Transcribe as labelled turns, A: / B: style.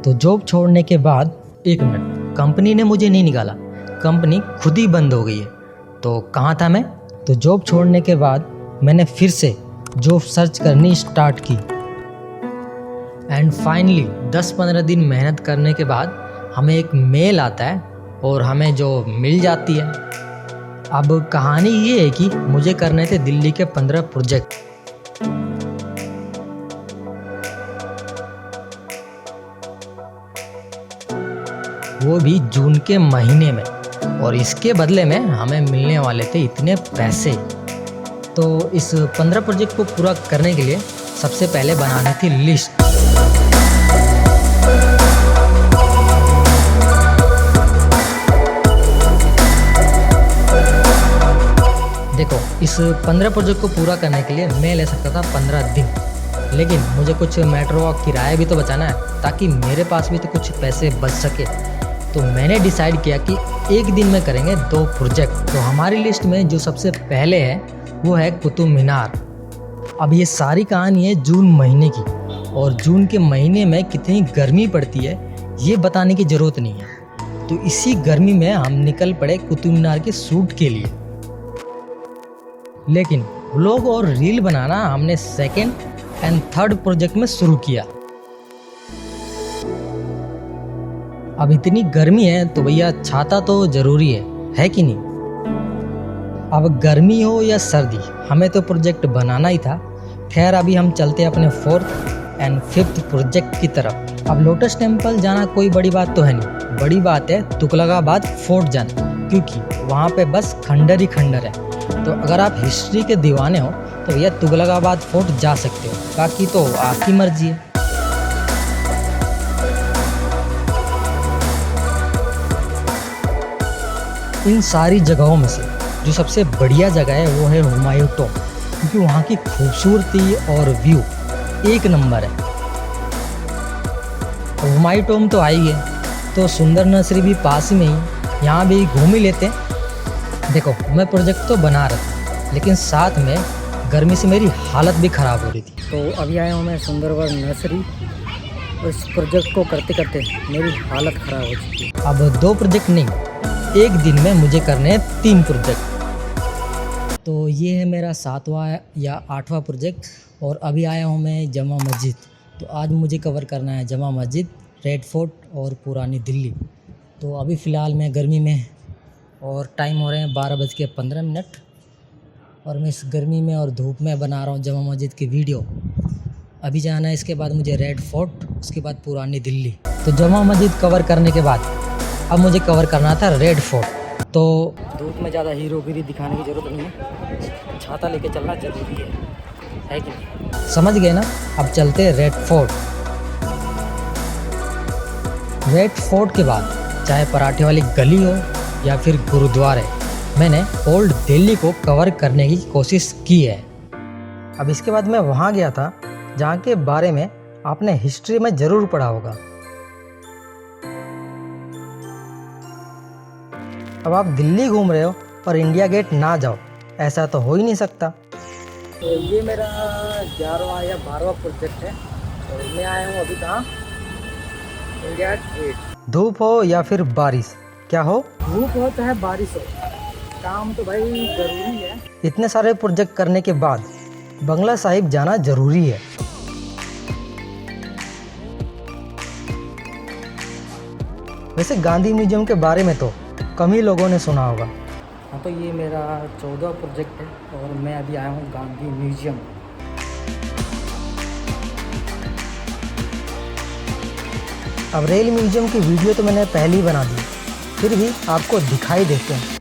A: तो जॉब छोड़ने के बाद 1 मिनट, कंपनी ने मुझे नहीं निकाला, कंपनी खुद ही बंद हो गई है। तो कहाँ था मैं? तो जॉब छोड़ने के बाद मैंने फिर से जॉब सर्च करनी स्टार्ट की एंड फाइनली 10-15 दिन मेहनत करने के बाद हमें एक मेल आता है और हमें जो मिल जाती है। अब कहानी ये है कि मुझे करने थे दिल्ली के 15 प्रोजेक्ट। वो भी जून के महीने में, और इसके बदले में हमें मिलने वाले थे इतने पैसे। तो इस 15 प्रोजेक्ट को पूरा करने के लिए सबसे पहले बनानी थी लिस्ट। देखो, इस 15 प्रोजेक्ट को पूरा करने के लिए मैं ले सकता था 15 दिन, लेकिन मुझे कुछ मेट्रो का किराया भी तो बचाना है ताकि मेरे पास भी तो कुछ पैसे बच सके। तो मैंने डिसाइड किया कि एक दिन में करेंगे 2 प्रोजेक्ट। तो हमारी लिस्ट में जो सबसे पहले है वो है कुतुब मीनार। अब ये सारी कहानी है जून महीने की, और जून के महीने में कितनी गर्मी पड़ती है ये बताने की ज़रूरत नहीं है। तो इसी गर्मी में हम निकल पड़े कुतुब मीनार के शूट के लिए। लेकिन व्लॉग और रील बनाना हमने 2nd एंड 3rd प्रोजेक्ट में शुरू किया। अब इतनी गर्मी है तो भैया छाता तो ज़रूरी है कि नहीं? अब गर्मी हो या सर्दी, हमें तो प्रोजेक्ट बनाना ही था। खैर, अभी हम चलते हैं अपने 4th एंड 5th प्रोजेक्ट की तरफ। अब लोटस टेम्पल जाना कोई बड़ी बात तो है नहीं, बड़ी बात है तुगलकाबाद फोर्ट जाना, क्योंकि वहाँ पे बस खंडर ही खंडर है। तो अगर आप हिस्ट्री के दीवाने हो तो भैया तुगलकाबाद फोर्ट जा सकते हो, बाकी तो आपकी मर्जी है। इन सारी जगहों में से जो सबसे बढ़िया जगह है वो है हुमायूं टॉम, क्योंकि वहाँ की खूबसूरती और व्यू 1 नंबर है। हुमायूं टॉम तो आई है, तो सुंदर नर्सरी भी पास में ही, यहाँ भी घूम ही लेते हैं। देखो, मैं प्रोजेक्ट तो बना रहा था, लेकिन साथ में गर्मी से मेरी हालत भी ख़राब हो रही थी। तो अभी आया हूँ मैं सुंदरवन नर्सरी, और इस प्रोजेक्ट को करते करते मेरी हालत ख़राब हो चुकी है। अब 2 प्रोजेक्ट नहीं, एक दिन में मुझे करने हैं 3 प्रोजेक्ट। तो ये है मेरा 7वां या 8वां प्रोजेक्ट, और अभी आया हूँ मैं जमा मस्जिद। तो आज मुझे कवर करना है जमा मस्जिद, रेड फोर्ट और पुरानी दिल्ली। तो अभी फ़िलहाल मैं गर्मी में, और टाइम हो रहे हैं 12:15, और मैं इस गर्मी में और धूप में बना रहा हूँ जमा मस्जिद की वीडियो। अभी जाना है, इसके बाद मुझे रेड फोर्ट, उसके बाद पुरानी दिल्ली। तो जमा मस्जिद कवर करने के बाद अब मुझे कवर करना था रेड फोर्ट। तो धूप में ज़्यादा हीरोगिरी दिखाने की ज़रूरत नहीं है, छाता लेके चलना ज़रूरी है कि नहीं? समझ गए ना? अब चलते हैं रेड फोर्ट। रेड फोर्ट के बाद चाहे पराठे वाली गली हो या फिर गुरुद्वारे, मैंने ओल्ड दिल्ली को कवर करने की कोशिश की है। अब इसके बाद मैं वहाँ गया था जहाँ के बारे में आपने हिस्ट्री में ज़रूर पढ़ा होगा। अब आप दिल्ली घूम रहे हो और इंडिया गेट ना जाओ, ऐसा तो हो ही नहीं सकता। तो ये मेरा 11वां या 12वां प्रोजेक्ट है, और मैं आया हूँ अभी कहाँ? India gate. धूप हो या फिर बारिश, क्या हो? धूप हो चाहे बारिश हो, काम तो भाई ज़रूरी है। इतने सारे प्रोजेक्ट करने के बाद बंगला साहिब जाना ज़रूरी है। वैसे गांधी म्यूजियम के बारे में तो कम ही लोगों ने सुना होगा। हाँ, तो ये मेरा 14वां प्रोजेक्ट है, और मैं अभी आया हूँ गांधी म्यूजियम। अब रेल म्यूजियम की वीडियो तो मैंने पहले ही बना दी, फिर भी आपको दिखाई देते हैं।